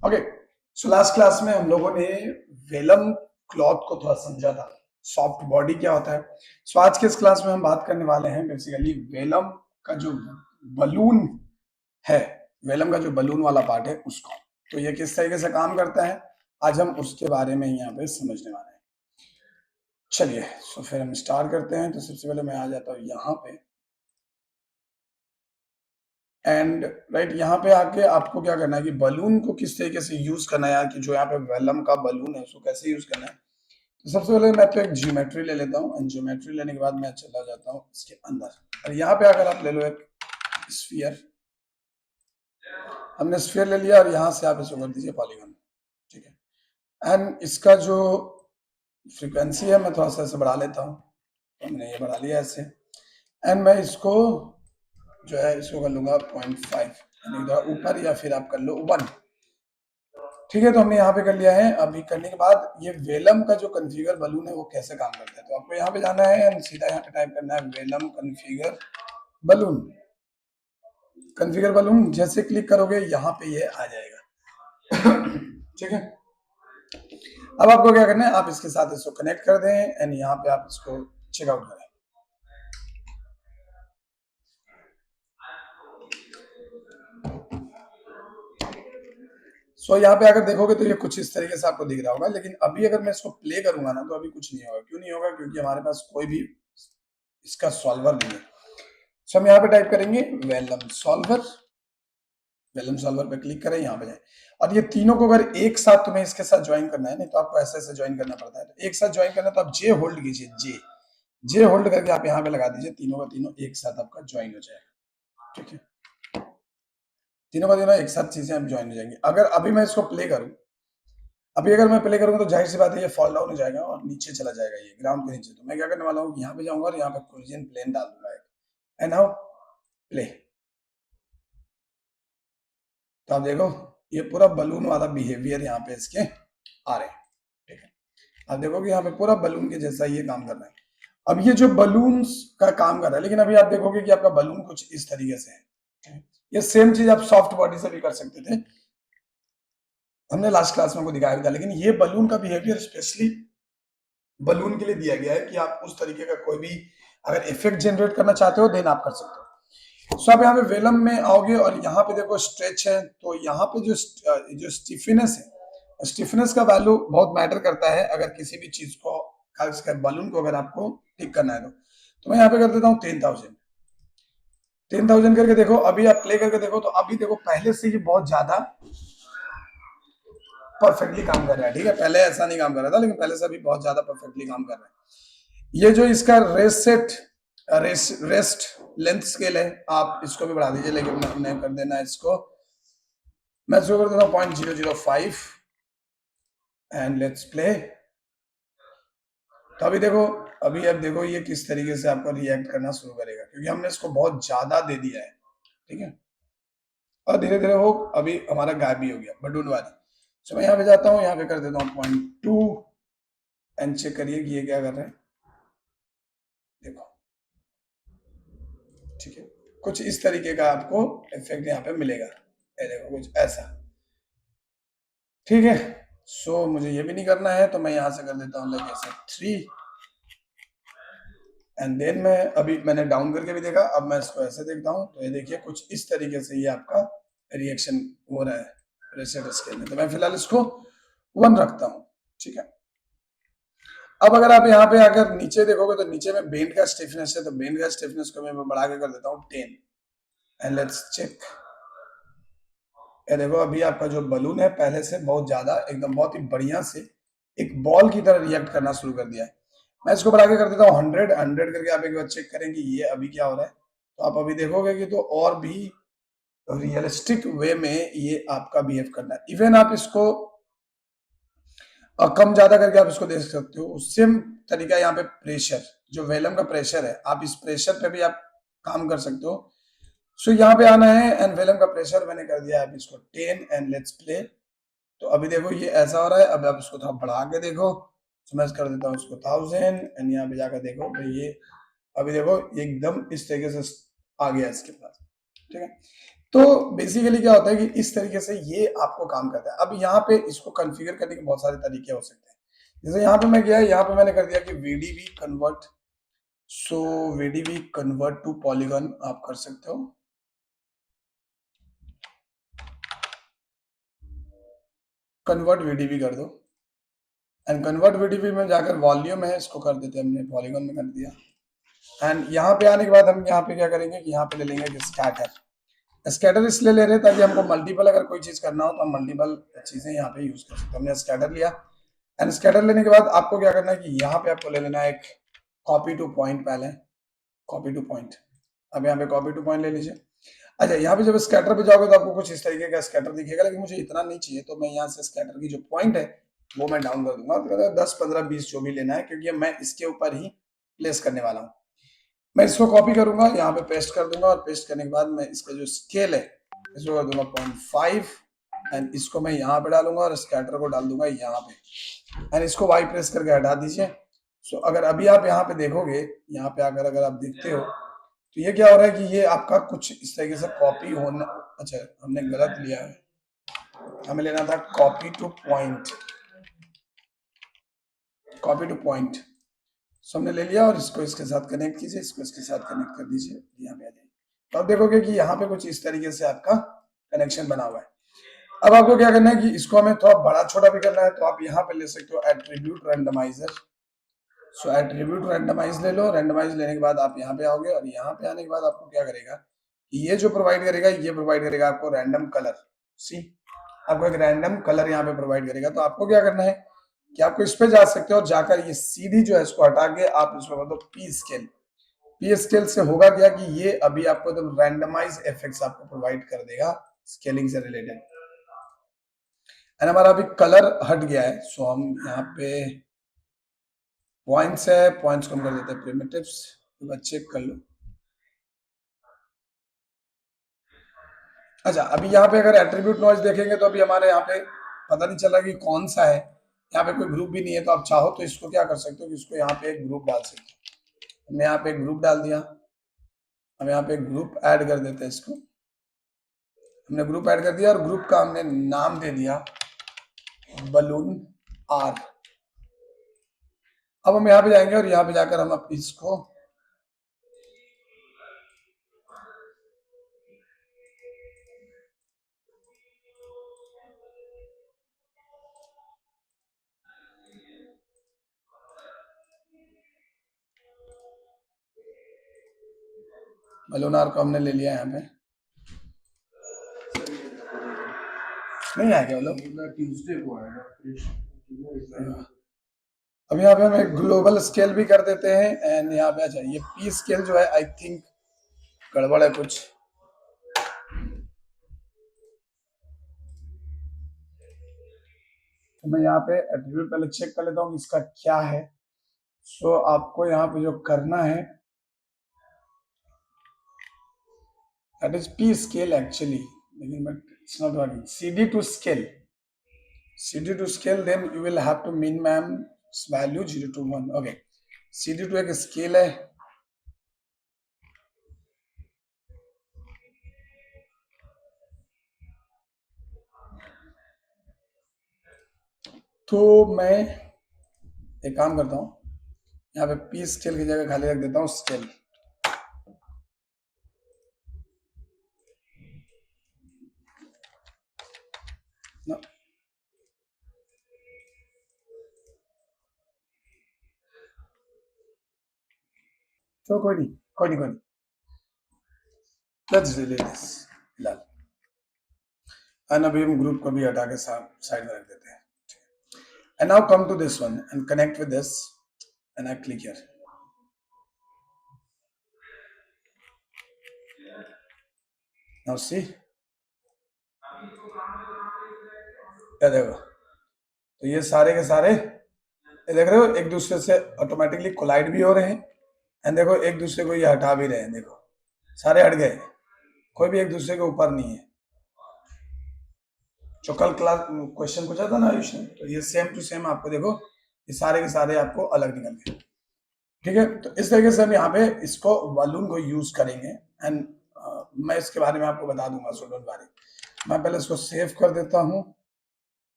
Okay, so last class में हम लोगों ने वेलम क्लॉथ को थोड़ा समझा था, सॉफ्ट बॉडी क्या होता है। सो आज के इस क्लास में हम बात करने वाले हैं बेसिकली वेलम का जो बलून है, वेलम का जो बलून वाला पार्ट है उसको, तो ये किस तरीके से काम करता है आज हम उसके बारे में यहाँ पे समझने वाले हैं। चलिए, सो फिर हम स्टार्ट करते हैं। तो सबसे पहले मैं आ जाता हूँ यहाँ पे एंड राइट, यहाँ पे आके आपको क्या करना है कि बलून को किस तरीके से यूज करना है, कि जो यहाँ पे वेलम का बलून है उसको कैसे यूज करना है। तो सबसे पहले मैं तो एक ज्योमेट्री ले लेता हूँ एंड ज्योमेट्री लेने के बाद मैं चला जाता हूँ इसके अंदर। और यहाँ पे अगर आप ले लो एक स्फीयर, हमने स्फीयर ले लिया और यहाँ से आप इसको कर दीजिए पॉलीगन, ठीक है। एंड इसका जो फ्रीक्वेंसी है मैं थोड़ा सा ऐसे बढ़ा लेता हूँ, तो हमने ये बढ़ा लिया ऐसे। एंड मैं इसको जो है इसको कर लूंगा 0.5, यानी ऊपर, या फिर आप कर लो 1, ठीक है। तो हमने यहाँ पे कर लिया है। अभी करने के बाद ये वेलम का जो कन्फिगर बलून है वो कैसे काम करता है, तो आपको यहाँ पे जाना है एंड सीधा यहाँ पे टाइप करना है vellum configure balloon. Configure balloon जैसे क्लिक करोगे यहाँ पे ये आ जाएगा ठीक है। अब आपको क्या करना है, आप इसके साथ इसको कनेक्ट कर दें एंड यहाँ पे आप इसको चेकआउट करें। सो यहाँ पे अगर देखोगे तो ये कुछ इस तरीके से आपको दिख रहा होगा, लेकिन अभी अगर मैं इसको प्ले करूंगा ना तो अभी कुछ नहीं होगा। क्यों नहीं होगा? क्योंकि हमारे पास कोई भी इसका सॉल्वर नहीं है। सो हम यहाँ पे टाइप करेंगे वेलम सॉल्वर। वेलम सॉल्वर पे क्लिक करें, यहाँ पे जाए और ये तीनों को अगर एक साथ तुम्हें इसके साथ ज्वाइन करना है, नहीं तो आपको ऐसे ऐसे ज्वाइन करना पड़ता है। तो एक साथ ज्वाइन करना है तो आप जे होल्ड कीजिए, जे होल्ड करके आप यहाँ पे लगा दीजिए, तीनों का तीनों एक साथ आपका ज्वाइन हो जाएगा, ठीक है। तीनों का तीनों एक साथ चीजें आप ज्वाइन हो जाएंगी। अगर अभी मैं इसको प्ले करूं, अभी अगर मैं प्ले करूंगा तो जाहिर सी बात है ये फॉल डाउन हो जाएगा और नीचे चला जाएगा, ये ग्राउंड के नीचे। तो मैं क्या करने वाला हूँ, यहाँ पे जाऊंगा और यहाँ पे कोलिजन प्लेन डाल दूंगा एंड नाउ प्ले। तो आप देखो ये पूरा बलून वाला बिहेवियर यहाँ पे इसके आ रहे हैं, ठीक है। आप देखो कि यहाँ पे पूरा बलून के जैसा ये काम कर रहा है। अब ये जो बलून का काम कर रहा है, लेकिन अभी आप देखोगे कि आपका बलून कुछ इस तरीके से है। ये सेम चीज आप सॉफ्ट बॉडी से भी कर सकते थे, हमने लास्ट क्लास में को दिखाया भी था। लेकिन ये बलून का बिहेवियर स्पेशली बलून के लिए दिया गया है कि आप उस तरीके का कोई भी अगर इफेक्ट जनरेट करना चाहते हो देन आप कर सकते हो। सो आप यहाँ पे वेलम में आओगे और यहाँ पे देखो स्ट्रेच है, तो यहाँ पे जो स्टिफनेस है, स्टिफनेस का वैल्यू बहुत मैटर करता है अगर किसी भी चीज को, खासकर बलून को अगर आपको ठीक करना है तो मैं यहाँ पे कर देता हूँ 10,000। 10,000 करके देखो, अभी आप प्ले करके देखो तो अभी देखो पहले से ही बहुत ज्यादा परफेक्टली काम कर रहा है, ठीक है। पहले ऐसा नहीं काम कर रहा था, लेकिन पहले से अभी बहुत ज्यादा परफेक्टली काम कर रहा है। ये जो इसका रेस्ट लेंथ स्केल है, आप इसको भी बढ़ा दीजिए, लेकिन हमने कर देना है इसको, मैं इसको कर देता हूँ 0.005 एंड लेट्स प्ले। तो अभी देखो, अभी अब देखो ये किस तरीके से आपको रिएक्ट करना शुरू करेगा, क्योंकि हमने इसको बहुत ज्यादा दे दिया है, ठीक है। और धीरे धीरे वो अभी हमारा गायब भी हो गया बलून वाली। तो मैं यहाँ पे जाता हूँ, यहाँ पे कर देता हूँ 0.2 एंड चेक करिए कि ये क्या कर रहे हैं, देखो, ठीक है। कुछ इस तरीके का आपको इफेक्ट यहाँ पे मिलेगा, ये देखो कुछ ऐसा, ठीक है। सो मुझे ये भी नहीं करना है, तो मैं यहाँ से कर देता हूँ लाइक ऐसे 3 एंड देन मैं अभी मैंने डाउन करके भी देखा, अब मैं इसको ऐसे देखता हूँ तो ये देखिए कुछ इस तरीके से ये आपका रिएक्शन हो रहा है प्रेशर स्केल में। तो मैं फिलहाल इसको 1 रखता हूँ, ठीक है। अब अगर आप यहाँ पे अगर नीचे देखोगे तो नीचे में बेंड का स्टिफनेस है, तो बेंड का स्टिफनेस को मैं बढ़ा के कर देता हूँ 10 एंड लेट्स चेक। ये देखो अभी आपका जो बलून है पहले से बहुत ज्यादा एकदम बहुत ही बढ़िया से एक बॉल की तरह रिएक्ट करना शुरू कर दिया है। मैं इसको बढ़ा के कर देता हूँ 100 करके, आप एक बार चेक करेंगे ये अभी क्या हो रहा है। तो आप अभी देखोगे कि तो और भी रियलिस्टिक वे में ये आपका बिहेव करना है। इवन आप इसको कम ज्यादा करके आप इसको देख सकते हो। सेम तरीका यहाँ पे प्रेशर, जो वेलम का प्रेशर है, आप इस प्रेशर पे भी आप काम कर सकते हो। सो यहाँ पे आना है एंड वेलम का प्रेशर मैंने कर दिया है इसको 10 एंड लेट्स प्ले। तो अभी देखो ये ऐसा हो रहा है। अब आप इसको थोड़ा बढ़ा के देखो, तो मैं कर देता हूँ इसको 1000 एंड यहाँ पे जाकर देखो भाई ये अभी देखो एकदम इस तरीके से आ गया इसके पास, ठीक है। तो बेसिकली क्या होता है कि इस तरीके से ये आपको काम करता है। अब यहाँ पे इसको कॉन्फ़िगर करने के बहुत सारे तरीके हो सकते हैं। जैसे यहाँ पे मैं गया, यहाँ पे मैंने कर दिया कि VDV convert, so VDV convert to polygon आप कर सकते हो। कन्वर्ट वीडीवी कर दो एंड कन्वर्ट वीडीवी में जाकर वॉल्यूम है इसको कर देते हैं, हमने पॉलीगॉन में कर दिया। एंड यहाँ पे आने के बाद हम यहाँ पे क्या करेंगे कि यहाँ पे ले लेंगे कि स्कैटर। स्कैटर इसलिए ले रहे हैं ताकि हमको मल्टीपल अगर कोई चीज करना हो तो हम मल्टीपल चीजें यहाँ पे यूज कर सकते हैं। हमने स्कैटर लिया एंड स्कैटर लेने के बाद आपको क्या करना है कि यहाँ पे आपको ले लेना है एक कॉपी टू पॉइंट। पहले कॉपी टू पॉइंट, अब यहाँ पे कॉपी टू पॉइंट ले लीजिए। अच्छा, यहाँ पे जब स्कैटर पे जाओगे तो आपको कुछ इस तरीके का स्कैटर दिखेगा, लेकिन मुझे इतना नहीं चाहिए तो मैं यहाँ से स्कैटर की जो पॉइंट है वो मैं डाउन कर दूंगा। तो 10 15 20 जो भी लेना है, क्योंकि मैं इसके ऊपर ही प्लेस करने वाला हूँ। मैं इसको कॉपी करूंगा, यहाँ पे पेस्ट कर दूंगा और पेस्ट करने के बाद मैं इसका जो स्केल है इसको कर दूंगा 0.5 एंड इसको मैं यहाँ पे डालूंगा और स्कैटर को डाल दूंगा यहाँ पे एंड इसको वाई प्रेस करके हटा दीजिए। सो अगर अभी आप यहाँ पे देखोगे, यहाँ पे आकर अगर आप देखते हो तो ये क्या हो रहा है कि ये आपका कुछ इस तरीके से कॉपी होना, अच्छा हमने गलत लिया है, हमें लेना था copy to point, copy to point. So हमने ले लिया और इसको इसके साथ कनेक्ट कीजिए, इसको इसके साथ कनेक्ट कर दीजिए, यहाँ पे आ जाइए। तो आप देखोगे कि यहाँ पे कुछ इस तरीके से आपका कनेक्शन बना हुआ है। अब आपको क्या करना है कि इसको हमें थोड़ा बड़ा छोटा भी करना है, तो आप यहाँ पे ले सकते हो एट्रीब्यूट रैंडमाइजर। सो एट्रीब्यूट रैंडमाइज ले लो। रैंडमाइज लेने के बाद आप यहाँ पे आओगे और यहाँ पे आने के बाद आपको क्या करेगा कि ये जो प्रोवाइड करेगा, ये प्रोवाइड करेगा आपको रैंडम कलर। सी, आपको एक रैंडम कलर यहाँ पे प्रोवाइड करेगा। तो आपको क्या करना है कि आपको इस पे जा सकते हो और जाकर ये सीधी जो है इसको हटा के आप इसको कर दो पी स्केल। पी स्केल से होगा क्या कि ये अभी आपको एकदम रैंडमाइज इफेक्ट्स आपको प्रोवाइड कर देगा स्केलिंग से रिलेटेड। एंड हमारा अभी कलर हट गया है, सो हम यहाँ पे पॉइंट्स है, पॉइंट्स को हम कर देते हैं प्रिमिटिव्स। एक बार चेक कर लो। अच्छा, अभी यहाँ पे अगर एट्रीब्यूट नॉइज देखेंगे तो अभी हमारे यहाँ पे पता नहीं चला कि कौन सा है। यहाँ पे कोई ग्रुप भी नहीं है, तो आप चाहो तो इसको क्या कर सकते हो कि इसको यहाँ पे एक ग्रुप डाल सकते हो। हमने यहाँ पे एक ग्रुप डाल दिया, हम यहाँ पे एक ग्रुप ऐड कर देते हैं इसको। हमने ग्रुप ऐड कर दिया और ग्रुप का हमने नाम दे दिया बलून आर। अब हम यहाँ पे जाएंगे और यहाँ पे जाकर हम अब इसको बलून आर को हमने ले लिया यहाँ पे। नहीं आएगा वो लोग, ट्यूसडे को आएगा। अब यहाँ पे हम एक ग्लोबल स्केल भी कर देते हैं एंड यहाँ पे अच्छा ये पी स्केल जो है आई थिंक गड़बड़ है कुछ। तो मैं यहाँ पे एट्रीब्यूट पहले चेक कर लेता हूँ कि इसका क्या है। सो आपको यहाँ पे जो करना है that is P scale actually, लेकिन but it's not working. CD to scale, CD to scale, then you will have to min max value 0 to 1. okay, CD to एक स्केल है। तो मैं एक काम करता हूँ, यहाँ पे पी स्केल की जगह खाली रख देता हूँ स्केल। तो कोई नहीं, कोई नहीं, कोई नहीं, लेट्स डिलीट दिस फिलहाल। एंड अभी हम ग्रुप को भी हटा के साइड में रख देते हैं। And now come to this one and connect with this and I click here. Now see, ये देखो, तो ये सारे के सारे ये देख रहे हो एक दूसरे से ऑटोमेटिकली कोलाइड भी हो रहे हैं एंड देखो एक दूसरे को ये हटा भी रहे हैं। देखो सारे हट गए, कोई भी एक दूसरे के ऊपर नहीं है। जो कल क्लास क्वेश्चन पूछा था ना आयुष ने, तो ये सेम टू सेम आपको देखो ये सारे के सारे आपको अलग निकल गए। ठीक है, तो इस तरीके से हम यहाँ पे इसको बलून को यूज करेंगे एंड मैं इसके बारे में आपको बता दूंगा, सो डोंट वरी। मैं पहले इसको सेव कर देता हूँ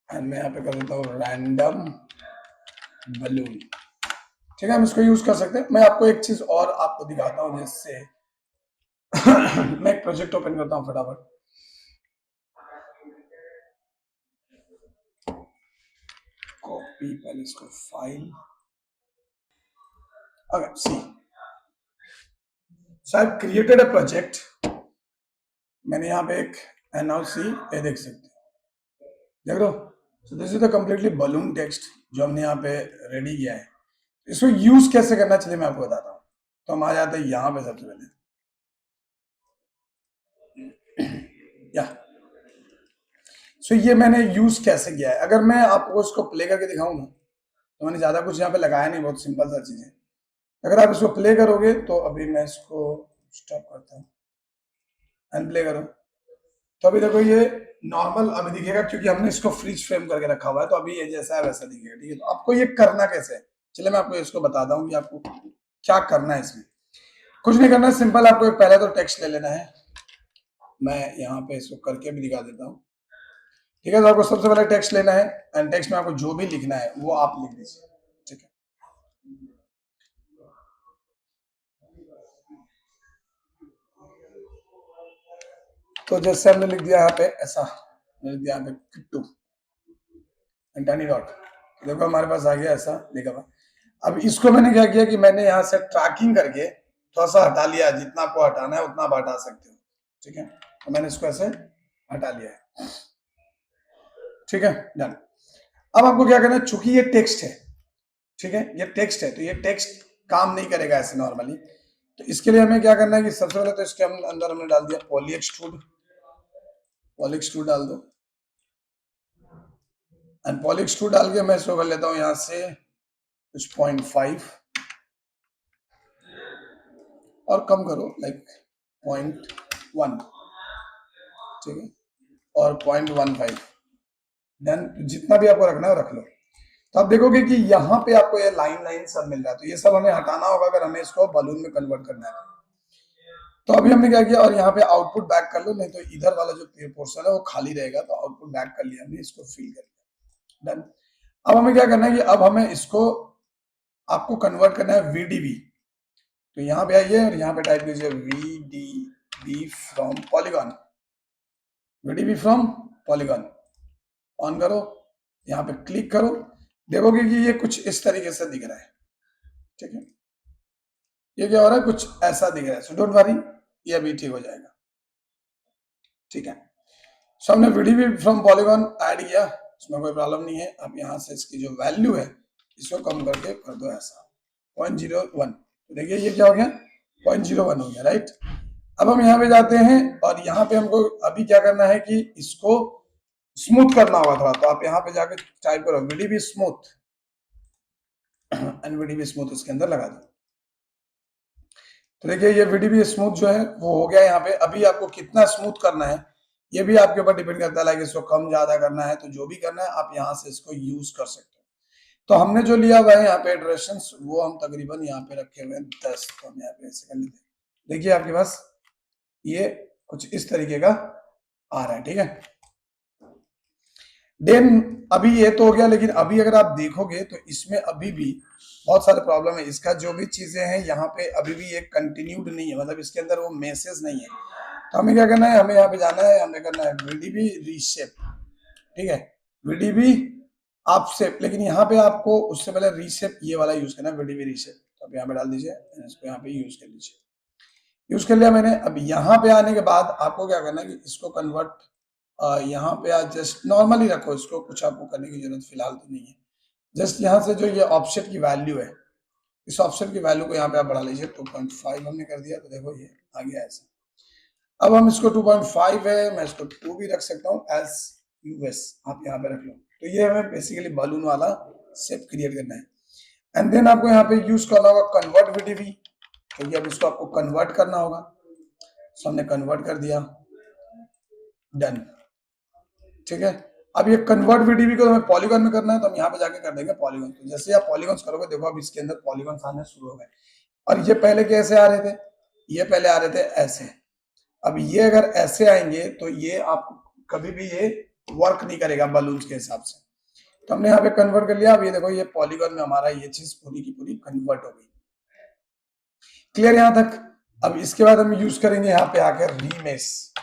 एंड मैं यहाँ पे कर देता हूँ रैंडम बलून। ठीक है, हम इसको यूज कर सकते हैं। मैं आपको एक चीज और आपको दिखाता हूँ जिससे मैं एक प्रोजेक्ट ओपन करता हूँ फटाफट। कॉपी, पहले इसको file, okay see, so I created a project. मैंने यहाँ पे एक एनआरसी ये देख सकते हैं, देख रहे हो। So this is the completely balloon text जो हमने यहाँ पे रेडी किया है। इसको यूज कैसे करना चाहिए मैं आपको बताता हूँ। तो हम आ जाते हैं यहाँ पे सबसे पहले, या सो ये मैंने यूज कैसे किया है। अगर मैं आपको इसको प्ले करके दिखाऊं ना, तो मैंने ज्यादा कुछ यहाँ पे लगाया नहीं, बहुत सिंपल सा चीज है। अगर आप इसको प्ले करोगे तो अभी मैं इसको स्टॉप करता हूँ एंड प्ले करो, तो अभी देखो ये नॉर्मल अभी दिखेगा क्योंकि हमने इसको फ्रीज फ्रेम करके रखा हुआ है। तो अभी ये जैसा है वैसा दिखेगा, ठीक है। तो आपको ये करना कैसे है, चलिए मैं आपको इसको बताता हूँ कि आपको क्या करना है इसमें। कुछ नहीं करना है, सिंपल। आपको एक पहले तो टेक्स्ट ले लेना है, मैं यहाँ पे इसको करके भी दिखा देता हूँ, ठीक है। तो आपको सबसे पहले टेक्स्ट लेना है एंड टेक्स्ट में आपको जो भी लिखना है वो आप लिख दीजिए, ठीक है। तो जैसे हमने लिख दिया यहाँ पे ऐसा, लिख दिया यहाँ पे किट्टू एंड डॉट, देखो हमारे पास आ गया ऐसा लिखा हुआ। अब इसको मैंने क्या किया कि मैंने यहाँ से ट्रैकिंग करके थोड़ा सा हटा लिया, जितना आपको हटाना है उतना आप हटा सकते हो, ठीक है। तो मैंने इसको ऐसे हटा लिया है, ठीक है, डन। अब आपको क्या करना है, चूंकि ये टेक्स्ट है, ठीक है, ये टेक्स्ट है, तो ये टेक्स्ट काम नहीं करेगा ऐसे नॉर्मली। तो इसके लिए हमें क्या करना है कि सबसे पहले तो इसके अंदर हमने डाल दिया पॉली एक्सट्रूड, पॉली एक्सट्रूड डाल दो एंड पॉली एक्सट्रूड डाल के मैं इसको कर लेता हूँ यहाँ से कुछ 0.5 और कम करो लाइक 0.1, ठीक है, और 0.15, देन जितना भी आपको रखना है रख लो। तो आप देखोगे कि यहाँ पे आपको ये लाइन लाइन सब मिल रहा है, तो ये सब हमें हटाना होगा अगर हमें इसको बलून में कन्वर्ट करना है। तो अभी हमने क्या किया, और यहाँ पे आउटपुट बैक कर लो, नहीं तो इधर वाला जो पोर्शन है वो खाली रहेगा। तो आउटपुट बैक कर लिया हमने, इसको फिल कर लिया, डन। अब हमें क्या करना है कि अब हमें इसको आपको कन्वर्ट करना है VDB। तो यहाँ पे आइए और यहाँ पे टाइप कीजिए VDB from polygon, VDB from polygon, on करो, यहाँ पे क्लिक करो, देखोगे कि ये कुछ इस तरीके से दिख रहा है, ठीक है। ये क्या हो रहा है, कुछ ऐसा दिख रहा है। सो डोंट वरी, ये अभी ठीक हो जाएगा, ठीक है। सो हमने VDB फ्रॉम पॉलीगॉन ऐड किया, इसमें कोई प्रॉब्लम नहीं है। अब यहाँ से इसकी जो वैल्यू है इसको कम करके कर दो ऐसा 0.01, तो देखिए ये क्या हो गया, 0.01 हो गया, राइट। अब हम यहाँ पे जाते हैं और यहाँ पे हमको अभी क्या करना है कि इसको स्मूथ करना होगा थोड़ा। तो आप यहाँ पे जाके टाइप करो VDB smooth and VDB smooth इसके अंदर लगा दो। तो देखिए ये VDB स्मूथ जो है वो हो गया यहाँ पे। अभी आपको कितना स्मूथ करना है ये भी आपके ऊपर डिपेंड करता है, लाइक इसको कम ज्यादा करना है तो जो भी करना है आप यहाँ से इसको यूज कर सकते हो। तो हमने जो लिया हुआ है यहाँ पे इटरेशंस, वो हम तकरीबन यहाँ पे रखे हुए हैं 10। तो हम यहाँ पे ऐसे कर लेते हैं, देखिए आपके पास ये कुछ इस तरीके का आ रहा है, ठीक है। देन अभी ये तो हो गया, लेकिन अभी अगर आप देखोगे तो इसमें अभी भी बहुत सारे प्रॉब्लम है। इसका जो भी चीजें हैं यहाँ पे अभी भी ये कंटिन्यूड नहीं है, मतलब इसके अंदर वो मैसेज नहीं है। तो हमें क्या करना है, हमें यहाँ पे जाना है, हमें करना है VDB रीशेप, ठीक है, VDB आप शेप, लेकिन यहाँ पे आपको उससे पहले रीशेप ये वाला यूज करना है, VDB रीशेप। तो आप यहाँ पे डाल दीजिए, इसको यहाँ पे यूज कर लीजिए। यूज कर लिया मैंने। अब यहाँ पे आने के बाद आपको क्या करना है कि इसको कन्वर्ट यहाँ पे आज जस्ट नॉर्मली रखो इसको, कुछ आपको करने की जरूरत फिलहाल तो नहीं है। जस्ट यहाँ से जो ये ऑफसेट की वैल्यू है, इस ऑफसेट की वैल्यू को यहाँ पे आप बढ़ा लीजिए। 2.5 हमने कर दिया, तो देखो ये आ गया ऐसा। अब हम इसको 2.5 है, मैं इसको 2 भी रख सकता हूँ एज US, आप यहाँ पे रख लो। तो ये हमें बेसिकली बलून वाला शेप क्रिएट करना है। एंड देन आपको यहाँ पे यूज करना होगा कन्वर्ट VDB, क्योंकि अब इसको आपको कन्वर्ट करना होगा। सो हमने कन्वर्ट कर दिया, डन, ठीक है। अब ये कन्वर्ट VDB को हमें पॉलीगॉन में करना है, तो हम यहाँ पे जाके कर देंगे पॉलीगॉन। तो जैसे आप पॉलीगॉन्स करोगे देखो अब इसके अंदर पॉलीगॉन्स आने शुरू हो गए। और ये पहले कैसे आ रहे थे, ये पहले आ रहे थे ऐसे, अब ये अगर ऐसे आएंगे तो ये आप कभी भी ये वर्क नहीं करेगा बलून्स के हिसाब से। तो हमने यहाँ पे कन्वर्ट कर लिया। अब ये देखो ये पॉलीगॉन में हमारा ये चीज पूरी की पूरी कन्वर्ट हो गई। क्लियर यहाँ तक? अब इसके बाद हम यूज करेंगे यहाँ पे आकर रीमेस,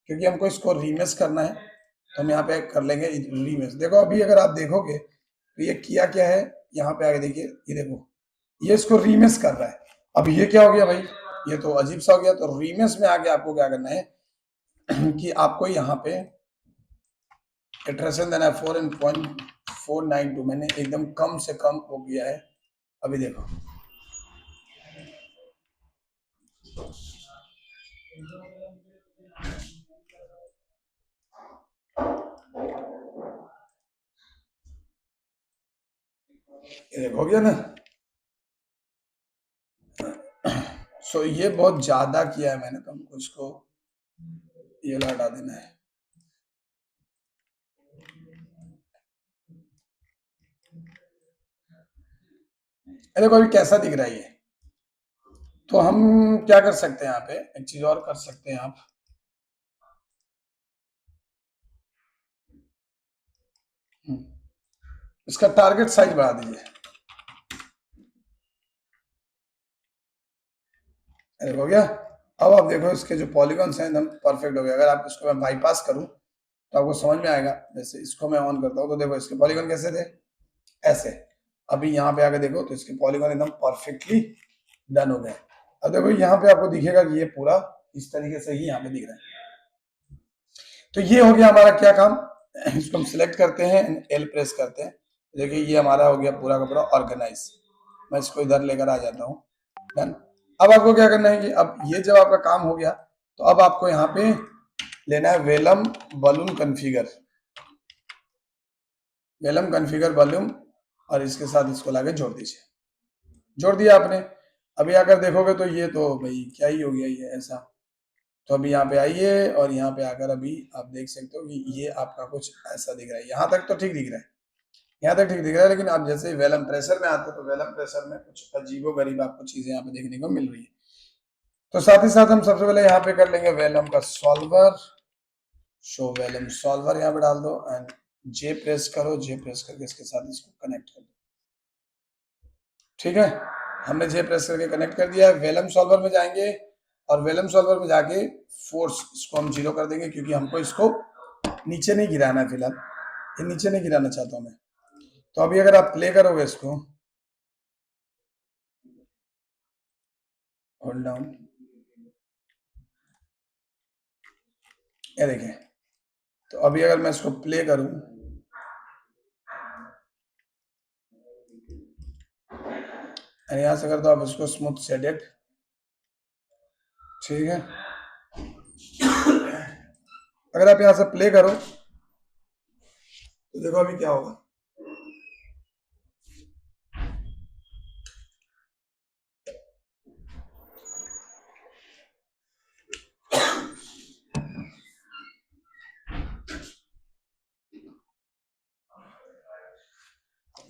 क्योंकि हमको इसको रीमेस करना है तो हम यहाँ पे कर लेंगे रीमेस। देखो अभी अगर आप देखोगे तो ये किया क्या है, यहाँ पे आगे देखिए, ये देखो ये इसको रीमेस कर रहा है। अब ये क्या हो गया भाई, ये तो अजीब सा हो गया। तो रीमेस में आगे आपको क्या करना है कि आपको यहाँ पे इटरेशन देना है 4.492। मैंने एकदम कम से कम हो गया है। अभी देखो ये देखो, हो गया ना। सो ये बहुत ज्यादा किया है मैंने, तो हमको इसको ये हटा देना है। देखो अभी कैसा दिख रहा है ये। तो हम क्या कर सकते हैं, यहाँ पे एक चीज और कर सकते हैं आप। इसका टारगेट साइज बढ़ा दीजिए। अरे हो गया। अब आप देखो इसके जो पॉलीगॉन्स हैं एकदम परफेक्ट हो गया। अगर आप इसको मैं बाईपास करूं तो आपको समझ में आएगा। जैसे इसको मैं ऑन करता हूं तो देखो इसके पॉलीगॉन कैसे थे, ऐसे। अभी यहाँ पे आके देखो तो इसके पॉलीगॉन एकदम परफेक्टली डन हो गए। अब देखो यहाँ पे आपको दिखेगा कि ये पूरा इस तरीके से ही यहाँ पे दिख रहा है। तो ये हो गया हमारा क्या काम, इसको हम सिलेक्ट करते हैं, एल प्रेस करते हैं। देखिए ये हमारा हो गया पूरा का पूरा ऑर्गेनाइज। मैं इसको इधर लेकर आ जाता हूँ, डन। अब आपको क्या करना है कि अब ये जब आपका काम हो गया तो अब आपको यहाँ पे लेना है vellum balloon configure, vellum configure balloon, और इसके साथ इसको लाके जोड़ दीजिए। जोड़ दिया आपने। अभी आकर देखोगे तो ये तो भाई क्या ही हो गया ये ऐसा। तो अभी यहाँ पे आइए और यहाँ पे आकर अभी आप देख सकते हो कि ये आपका कुछ ऐसा दिख रहा है। यहाँ तक तो ठीक दिख रहा है, यहाँ तक ठीक दिख रहा है। लेकिन आप जैसे वेलम प्रेशर में आते हो तो वेलम प्रेशर में कुछ अजीबो गरीब आपको चीजें यहाँ पे देखने को मिल रही है। तो साथ ही साथ हम सबसे पहले यहाँ पे कर लेंगे वेलम का सॉल्वर, शो वेलम सॉल्वर यहाँ पे डाल दो एंड जे प्रेस करो। जे प्रेस करके इसके साथ इसको कनेक्ट कर दो। ठीक है, हमने जे प्रेस करके कनेक्ट कर दिया है। वेलम सॉल्वर में जाएंगे और वेलम सॉल्वर में जाके फोर्स इसको हम 0 कर देंगे, क्योंकि हमको इसको नीचे नहीं गिराना है फिलहाल। ये नीचे नहीं गिराना चाहता हूं मैं। तो अभी अगर आप प्ले करोगे इसको, होल्ड डाउन, ये देखें। तो अभी अगर मैं इसको प्ले करूं, यहां से कर दो आप इसको स्मूथ शेडेड। ठीक है, अगर आप यहां से प्ले करो तो देखो अभी क्या होगा।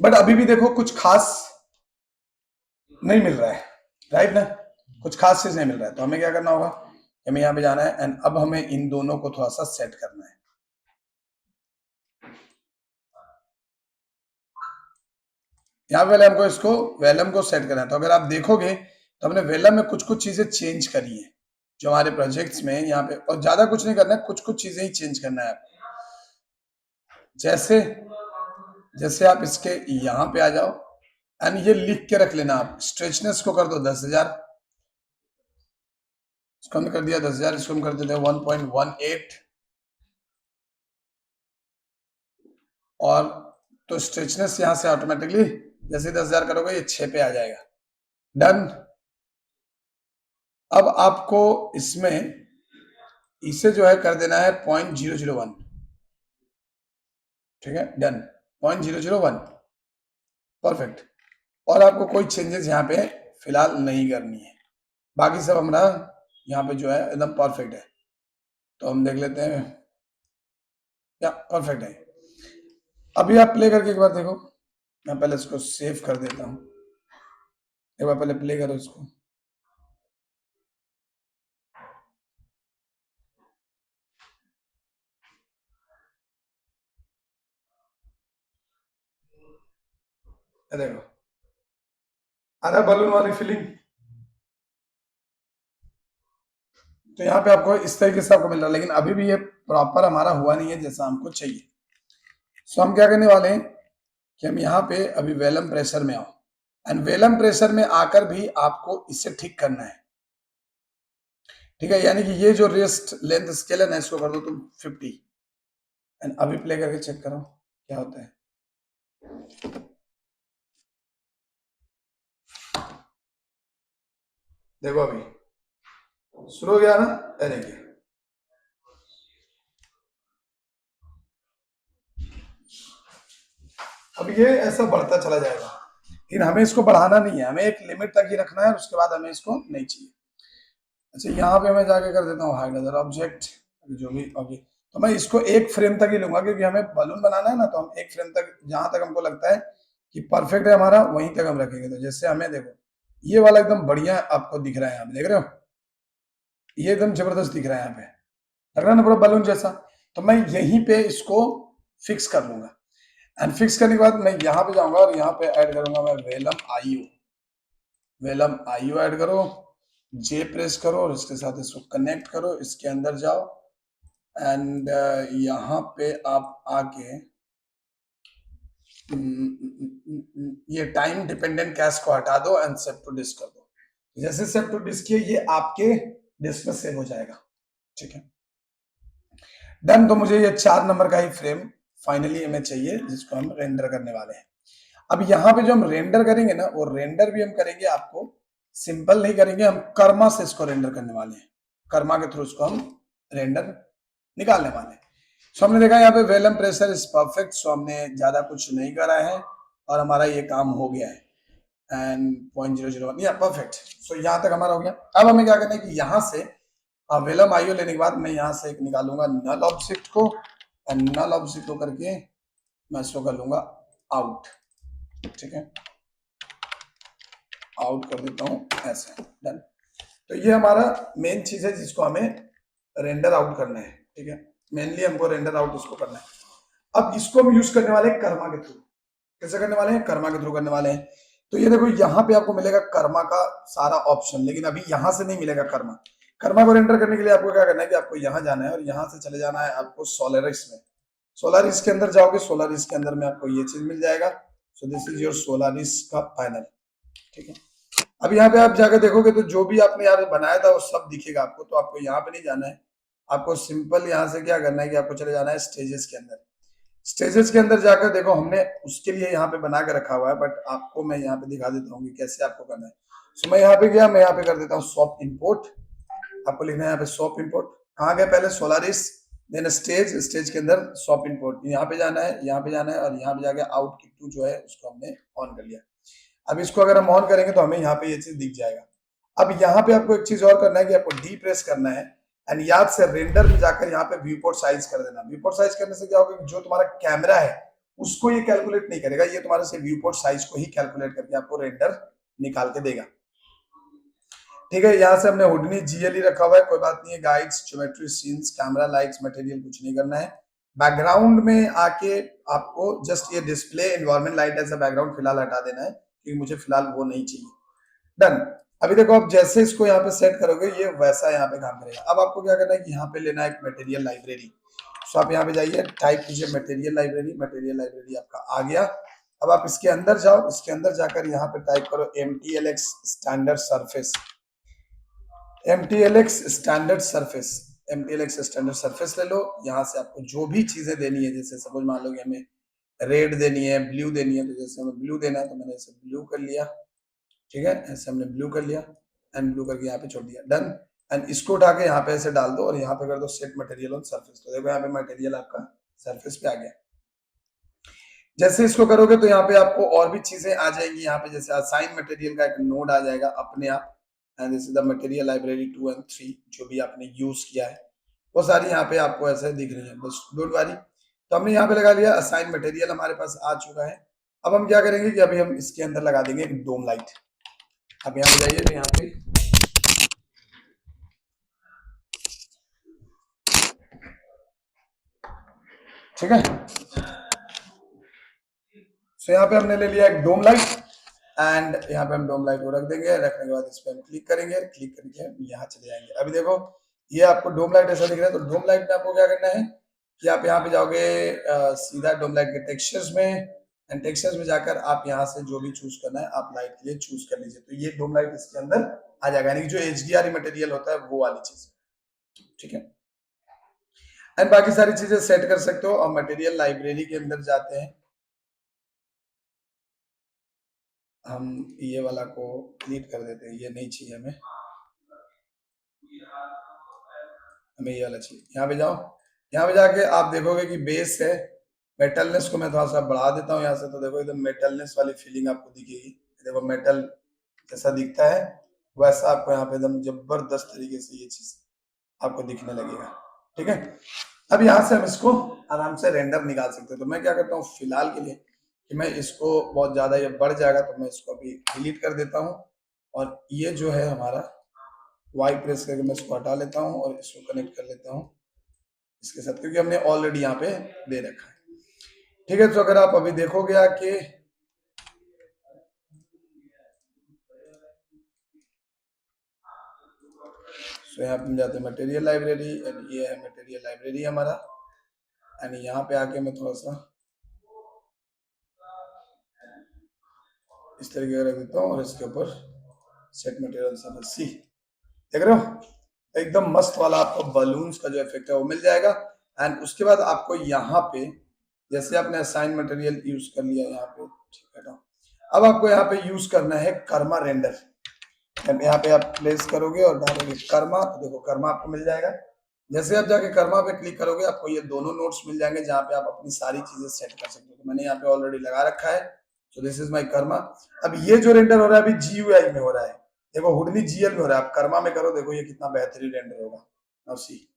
बट अभी भी देखो कुछ खास नहीं मिल रहा है, राइट ना। कुछ खास चीज नहीं मिल रहा है। तो हमें क्या करना होगा, हमें यहाँ पे जाना है एंड अब हमें इन दोनों को थोड़ा सा सेट करना है। यहाँ पे हमको इसको वेलम को सेट करना है। तो अगर आप देखोगे तो हमने वेलम में कुछ कुछ चीजें चेंज करी है जो हमारे प्रोजेक्ट्स में यहाँ पे, और ज्यादा कुछ नहीं करना है, कुछ कुछ चीजें ही चेंज करना है आपको। जैसे जैसे आप इसके यहाँ पे आ जाओ एंड ये लिख के रख लेना। आप स्ट्रेचनेस को कर दो 10,000, इसको हमने कर दिया 10,000, इसको हम कर देते हैं 1.18। और तो स्ट्रेचनेस यहाँ से ऑटोमेटिकली जैसे 10,000 करोगे ये 6 पे आ जाएगा, डन। अब आपको इसमें इसे जो है कर देना है 0.001। ठीक है, डन, 0.001, परफेक्ट। और आपको कोई चेंजेस यहाँ पे फिलहाल नहीं करनी है। बाकी सब हमारा यहाँ पे जो है एकदम परफेक्ट है। तो हम देख लेते हैं, या परफेक्ट है। अभी आप प्ले करके एक बार देखो। मैं पहले इसको सेव कर देता हूँ, एक बार पहले प्ले करो इसको। ये देखो आ रहा है बलून वाली फीलिंग। तो यहाँ पे आपको इस तरीके से आपको मिल रहा है, लेकिन अभी भी ये प्रॉपर हमारा हुआ नहीं है जैसा हमको चाहिए। सो हम क्या करने वाले हैं कि हम यहाँ पे अभी वेलम प्रेशर में आओ, एंड वेलम प्रेशर में आकर भी आपको इसे ठीक करना है। ठीक है, यानी कि ये जो रेस्ट लेंथ स्केल है ना, इसको कर दो तुम 50, एंड अभी प्ले करके चेक करो क्या होता है। देखो अभी शुरू हो गया ना, ये देखिए अब ये ऐसा बढ़ता चला जाएगा, लेकिन हमें इसको बढ़ाना नहीं है, हमें एक लिमिट तक ही रखना है, उसके बाद हमें इसको नहीं चाहिए। अच्छा यहाँ पे मैं जाके कर देता हूँ हाइड अदर ऑब्जेक्ट, जो भी ओके। तो मैं इसको एक फ्रेम तक ही लूंगा, क्योंकि हमें बलून बनाना है ना, तो हम एक फ्रेम तक, जहां तक हमको लगता है कि परफेक्ट है हमारा, वहीं तक हम रखेंगे। तो जैसे हमें देखो ये वाला एकदम बढ़िया आपको दिख रहा है, आप देख रहे हो ये एकदम जबरदस्त दिख रहा है, यहाँ पे लग रहा है ना पूरा बलून जैसा। तो मैं यहीं पे इसको फिक्स कर लूंगा, एंड फिक्स करने के बाद मैं यहाँ पे जाऊंगा और यहाँ पे ऐड करूंगा मैं vellum IO. Vellum IO add करो, जे प्रेस करो और इसके साथ इसको कनेक्ट करो, इसके अंदर जाओ, एंड यहाँ पे आप आके ये टाइम डिपेंडेंट कैश को हटा दो एंड सेव टू डिस्क कर दो। जैसे सेव टू डिस्क किए ये आपके डिस्क में सेव हो जाएगा। ठीक है, डन। तो मुझे ये 4 नंबर का ही फ्रेम फाइनली हमें चाहिए, जिसको हम रेंडर करने वाले हैं। अब यहाँ पे जो हम रेंडर करेंगे ना, वो रेंडर भी हम करेंगे आपको सिंपल नहीं करेंगे, हम कर्मा से इसको रेंडर करने वाले हैं। कर्मा के थ्रू इसको हम रेंडर निकालने वाले हैं। सो हमने देखा यहाँ पे वेलम प्रेशर इज परफेक्ट, सो हमने ज्यादा कुछ नहीं करा है और हमारा ये काम हो गया है, एंड 0.001 या परफेक्ट। सो यहाँ तक हमारा हो गया। अब हमें क्या करना है कि यहाँ से वेलम आईओ लेने के बाद मैं यहाँ से एक निकालूंगा नल ऑब्जेक्ट को, एंड नल ऑब्जेक्ट को करके मैं इसको कर लूंगा आउट। ठीक है, आउट कर देता हूँ ऐसे, डन। तो ये हमारा मेन चीज है जिसको हमें रेंडर आउट करना है। ठीक है, मेनली हमको रेंडर आउट इसको करना है। अब इसको हम यूज करने वाले हैं कर्मा के थ्रू। कैसे करने वाले हैं? कर्मा के थ्रू करने वाले हैं। तो ये देखो यहाँ पे आपको मिलेगा कर्मा का सारा ऑप्शन, लेकिन अभी यहाँ से नहीं मिलेगा कर्मा। कर्मा को रेंडर करने के लिए आपको क्या करना है कि आपको यहाँ जाना है और यहाँ से चले जाना है आपको सोलारिस में। सोलारिस के अंदर जाओगे, सोलारिस के अंदर में आपको ये चीज मिल जाएगा। So this is your Solaris का पैनल। ठीक है, अब यहाँ पे आप जाकर देखोगे तो जो भी आपने यहाँ पे बनाया था वो सब दिखेगा आपको। तो आपको यहाँ पे नहीं जाना है, आपको सिंपल यहाँ से क्या करना है कि आपको चले जाना है स्टेजेस के अंदर। स्टेजेस के अंदर जाकर देखो हमने उसके लिए यहाँ पे बना के रखा हुआ है, बट आपको मैं यहाँ पे दिखा देता हूँ कि कैसे आपको करना है। सो मैं यहाँ पे गया, मैं यहाँ पे कर देता हूँ सॉप इंपोर्ट। आपको लिखना है यहाँ पे सॉप इंपोर्ट। कहाँ गया? पहले सोलारिस, देन स्टेज, स्टेज के अंदर सॉप इंपोर्ट। यहाँ पे जाना है, यहाँ पे जाना है, और यहाँ पे जाके आउट की टू जो है उसको हमने ऑन कर लिया। अब इसको अगर हम ऑन करेंगे तो हमें यहाँ पे ये चीज दिख जाएगा। अब यहाँ पे आपको एक चीज और करना है कि आपको डी प्रेस करना है, एंड याद से रेंडर में जाकर यहाँ पे व्यू पोर्ट साइज कर देना। व्यू पोर्ट साइज करने से क्या होगा कि जो तुम्हारा कैमरा है उसको ये कैलकुलेट नहीं करेगा, ये तुम्हारे से व्यू पोर्ट साइज को ही कैलकुलेट करके आपको रेंडर निकाल के देगा। ठीक है, यहाँ से हमने हुडनी जीएलई रखा हुआ है, कोई बात नहीं है। Guides, geometry, scenes, camera, lights, material, कुछ नहीं करना है। बैकग्राउंड में आके आपको जस्ट ये डिस्प्ले एनवायरनमेंट लाइट ऐसा बैकग्राउंड फिलहाल हटा देना है, क्योंकि मुझे फिलहाल वो नहीं चाहिए। डन। अभी देखो आप जैसे इसको यहाँ पे सेट करोगे ये वैसा यहाँ पे काम करेगा। अब आपको क्या करना है कि यहाँ पे लेना है एक मटेरियल लाइब्रेरी। सो आप यहाँ पे जाइए, टाइप कीजिए मटेरियल लाइब्रेरी। मटेरियल लाइब्रेरी आपका आ गया। अब आप इसके अंदर जाओ, इसके अंदर जाकर यहाँ पे टाइप करो MTLX standard surface. MTLX standard surface, MTLX standard surface ले लो। यहाँ से आपको जो भी चीजें देनी है, जैसे सपोज मान लो कि हमें रेड देनी है, ब्लू देनी है, तो जैसे हमें ब्लू देना है तो मैंने इसे ब्लू कर लिया। ठीक है, ऐसे हमने ब्लू कर लिया, एंड ब्लू करके यहाँ पे छोड़ दिया, डन। एंड इसको उठा के यहाँ पे ऐसे डाल दो और यहाँ पे कर दो सेट मटेरियल ऑन सरफेस। तो देखो यहाँ पे मटेरियल आपका सरफेस पे आ गया। जैसे इसको करोगे तो यहाँ पे आपको और भी चीजें आ जाएंगी। यहाँ पे जैसे असाइन मटेरियल का एक नोड आ जाएगा अपने आप, and this is the material library 2 और 3 जो भी आपने यूज किया है वो सारी यहाँ पे आपको ऐसे दिख रही है, बस डोंट वरी। तो हमने यहाँ पे लगा लिया असाइन मटेरियल, हमारे पास आ चुका है। अब हम क्या करेंगे कि अभी हम इसके अंदर लगा देंगे एक डोम लाइट। अब यहाँ पे जाइए तो यहाँ पे ठीक है, सो यहाँ पे हमने ले लिया एक डोम लाइट एंड यहाँ पे हम डोम लाइट को रख देंगे। रखने के बाद इस पे हम क्लिक करेंगे, क्लिक करके हम यहाँ चले जाएंगे। अभी देखो ये आपको डोम लाइट ऐसा दिख रहा है, तो डोम लाइट में आपको क्या करना है कि आप यहाँ पे जाओगे सीधा डोम लाइट के टेक्सचर्स में, एंड टेक्सचर्स में जाकर आप यहाँ से जो भी चूज करना है आप लाइट के लिए चूज कर लीजिए। तो ये डोम लाइट इसके अंदर आ जाएगा, यानी कि जो HDR मटेरियल होता है वो वाली चीज, ठीक है। एंड बाकी सारी चीजें सेट कर सकते हो। और मटेरियल लाइब्रेरी के अंदर जाते हैं, हम ये वाला को डिलीट कर देते हैं, ये नहीं चाहिए हमें, हमें ये वाला चाहिए। यहाँ पे जाओ, यहाँ पे जाके आप देखोगे कि बेस है, मेटलनेस को मैं थोड़ा सा बढ़ा देता हूँ यहाँ से, तो देखो एकदम मेटलनेस वाली फीलिंग आपको दिखेगी। देखो मेटल जैसा दिखता है वैसा आपको यहाँ पे एकदम जबरदस्त तरीके से ये चीज आपको दिखने लगेगा, ठीक है। अब यहाँ से हम इसको आराम से रेंडर निकाल सकते हैं। तो मैं क्या करता हूँ फिलहाल के लिए कि मैं इसको बहुत ज्यादा ये बढ़ जाएगा तो मैं इसको अभी डिलीट कर देता हूँ, और ये जो है हमारा वाई प्रेस करके मैं इसको हटा लेता हूँ और इसको कनेक्ट कर लेता हूँ इसके साथ, क्योंकि हमने ऑलरेडी यहाँ पे दे रखा है, ठीक है। तो अगर आप अभी देखोगे कि यहाँ पे जाते हैं मटेरियल लाइब्रेरी, एंड ये है मटेरियल लाइब्रेरी हमारा। एंड यहाँ पे आके मैं थोड़ा सा इस तरीके का रख देता हूँ और इसके ऊपर सेट मटेरियल सी, देख रहे हो एकदम मस्त वाला आपको बलून्स का जो इफेक्ट है वो मिल जाएगा। एंड उसके बाद आपको यहाँ पे जैसे आपने असाइन मटेरियल यूज कर लिया यहाँ पे, ठीक है ना, अब आपको यहाँ पे यूज करना है कर्मा रेंडर। यहाँ पे आप प्लेस करोगे और डालोगे कर्मा, तो देखो कर्मा आपको मिल जाएगा। जैसे आप जाके कर्मा पे क्लिक करोगे आपको ये दोनों नोट्स मिल जाएंगे जहाँ पे आप अपनी सारी चीजें सेट कर सकते हो। तो मैंने यहाँ पे ऑलरेडी लगा रखा है, so this is my Karma. अब ये जो रेंडर हो रहा है अभी GUI में हो रहा है, देखो हुडनी GL में हो रहा है। आप कर्मा में करो, देखो ये कितना बेहतरीन रेंडर होगा। नाउ सी,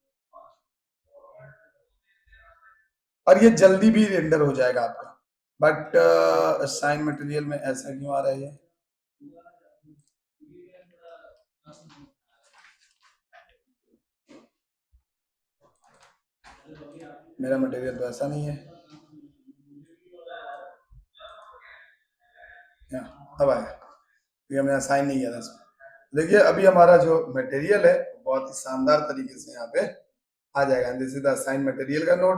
और ये जल्दी भी रेंडर हो जाएगा आपका। बट असाइन मटेरियल में ऐसा क्यों आ रहा है ये? मेरा मटेरियल तो ऐसा नहीं है। अब आया, ये हमने असाइन नहीं किया था इसमें। देखिए अभी हमारा जो मटेरियल है बहुत ही शानदार तरीके से यहाँ पे आ जाएगा। This is the assign material का नोड।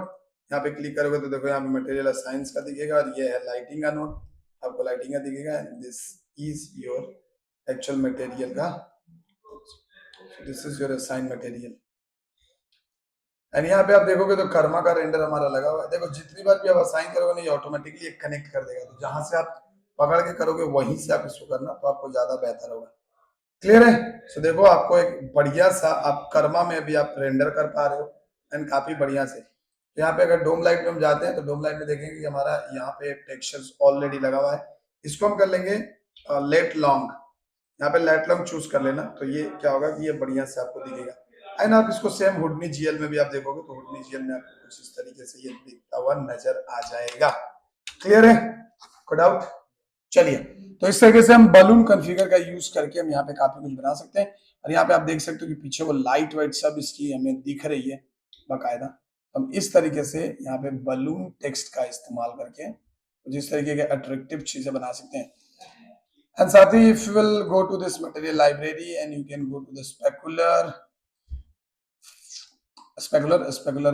यहाँ पे क्लिक करोगे तो देखो यहाँ पे मटेरियल असाइंस का दिखेगा, और ये है लाइटिंग का नोड, आपको लाइटिंग का दिखेगा। This is your actual material का, this is your assign material. And यहाँ पे आप देखोगे तो कर्मा का रेंडर हमारा लगा हुआ है। देखो जितनी बार भी आप असाइन करोगे ना ये ऑटोमेटिकली एक कनेक्ट कर देगा, तो जहां से आप पकड़ के करोगे वहीं से आप इसको करना, तो आपको ज्यादा बेहतर होगा। क्लियर है? सो देखो आपको एक बढ़िया सा आप कर्मा में भी आप रेंडर कर पा रहे हो, एंड काफी बढ़िया से। यहाँ पे अगर डोम लाइट में हम जाते हैं तो डोम लाइट में देखेंगे कि हमारा यहाँ पे टेक्सचर्स ऑलरेडी लगा हुआ है। इसको हम कर लेंगे लेट लॉन्ग, यहाँ पे लेट लॉन्ग चूज कर लेना, तो ये क्या होगा कि ये बढ़िया से आपको दिखेगा। एंड आप इसको सेम हुडनी GL में भी आप देखोगे तो हुडनी GL में आपको कुछ इस तरीके से ये दिखता हुआ नजर आ जाएगा। क्लियर है? कोई डाउट? चलिए, तो इस तरीके से हम बलून कॉन्फ़िगर का यूज करके हम यहाँ पे काफी कुछ बना सकते हैं। और यहाँ पे आप देख सकते हो कि पीछे वो लाइट वाइट सब इसकी हमें दिख रही है बाकायदा। हम इस तरीके से यहाँ पे बलून टेक्स्ट का इस्तेमाल करके जिस तरीके के अट्रैक्टिव चीजें बना सकते हैं। And Sati, if you will go to this material library and you can go to the specular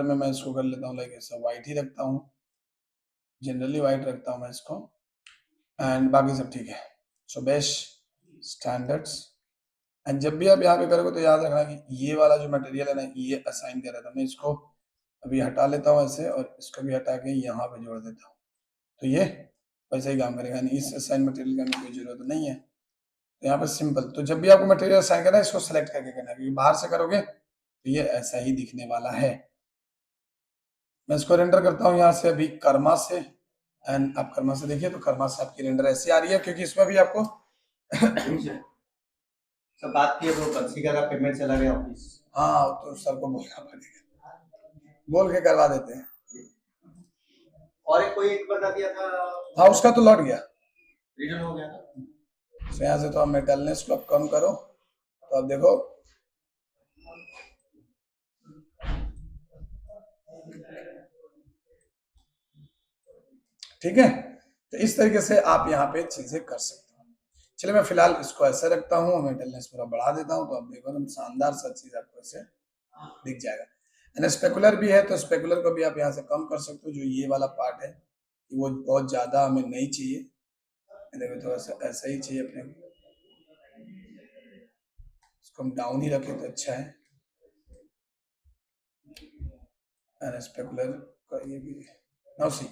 में मैं इसको कर लेता हूँ लाइक ऐसा व्हाइट ही रखता हूँ, जनरली व्हाइट रखता हूँ मैं इसको, एंड बाकी सब ठीक है। So best standards. एंड जब भी आप यहाँ पे करोगे तो याद रखना कि ये वाला जो मटेरियल है ना ये असाइन कर रहा था, मैं इसको अभी हटा लेता हूँ ऐसे, और इसको भी हटा के यहाँ पे जोड़ देता हूँ, तो ये वैसे ही काम करेगा। इस असाइन मटेरियल का कोई जरूरत नहीं है। तो यहाँ पर सिंपल, तो जब भी आपको मटेरियल असाइन करना है इसको सेलेक्ट करके करना है, क्योंकि बाहर से करोगे तो ये ऐसा ही दिखने वाला है। मैं इसको रेंडर करता हूँ यहाँ से अभी कर्मा से, एंड आप कर्मा से देखिए तो कर्मा से आपकी रेंडर ऐसी आ रही है, क्योंकि इसमें भी आपको सब बात की तो कंसिका का पेमेंट चला गया ऑफिस। हाँ तो सर को बोलना पड़ेगा, बोल के करवा देते हैं। और एक कोई एक बता दिया था, हाँ उसका तो लौट गया, रिटर्न हो गया था। तो यहाँ से तो आप मेटलनेस को आप कम करो, तो आप देखो ठीक है। तो इस तरीके से आप यहाँ पे चीजें कर सकते हो। चलिए मैं फिलहाल इसको ऐसे रखता हूँ, मैं डलनेस पूरा बढ़ा देता हूँ, तो आप देखो एकदम शानदार सा चीज आपको ऐसे दिख जाएगा। एंड स्पेकुलर भी है, तो स्पेकुलर को भी आप यहाँ से कम कर सकते हो। जो ये वाला पार्ट है वो बहुत ज्यादा हमें नहीं चाहिए, देखो थोड़ा सा ऐसा ही चाहिए अपने को, इसको हम डाउन ही रखें तो अच्छा है। एंड स्पेकुलर का ये भी नाउ सी,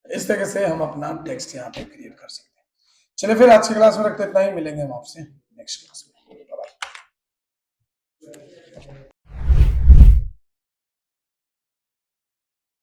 इस तरीके से हम अपना टेक्स्ट यहाँ पे क्रिएट कर सकते हैं। चलिए फिर आज की क्लास में रखते इतना ही, मिलेंगे हम आपसे नेक्स्ट क्लास में।